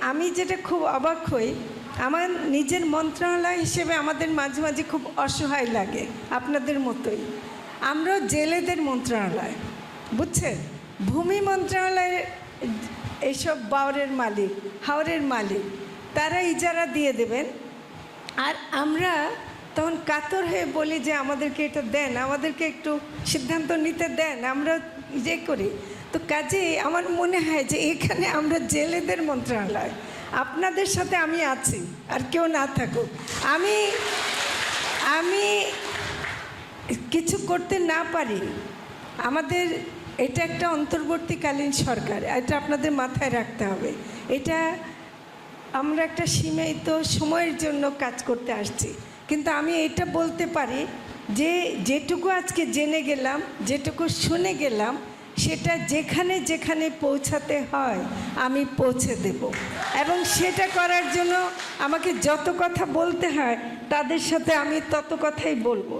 আমি যেটা খুব অবাক হই, আমার নিজের মন্ত্রণালয় হিসেবে আমাদের মাঝে মাঝে খুব অসহায় লাগে, আপনাদের মতোই। আমরা জেলেদের মন্ত্রণালয়, বুঝছেন? ভূমি মন্ত্রণালয়ের এইসব বাওরের মালিক, হাওরের মালিক, তারা ইজারা দিয়ে দেবেন, আর আমরা তখন কাতর হয়ে বলি যে আমাদেরকে এটা দেন, আমাদেরকে একটু সিদ্ধান্ত নিতে দেন, আমরা করি। তো কাজেই আমার মনে হয় যে এখানে আমরা জেলেদের মন্ত্রণালয়, আপনাদের সাথে আমি আছি, আর কেউ না থাকুক। আমি কিছু করতে না পারি, আমাদের এটা একটা অন্তর্বর্তীকালীন সরকার, এটা আপনাদের মাথায় রাখতে হবে। এটা আমরা একটা সীমিত সময়ের জন্য কাজ করতে আসছি, কিন্তু আমি এটা বলতে পারি যে যেটুকু আজকে জেনে গেলাম, যেটুকু শুনে গেলাম, সেটা যেখানে যেখানে পৌঁছাতে হয় আমি পৌঁছে দেব, এবং সেটা করার জন্য আমাকে যত কথা বলতে হয় তাদের সাথে আমি তত কথাই বলবো।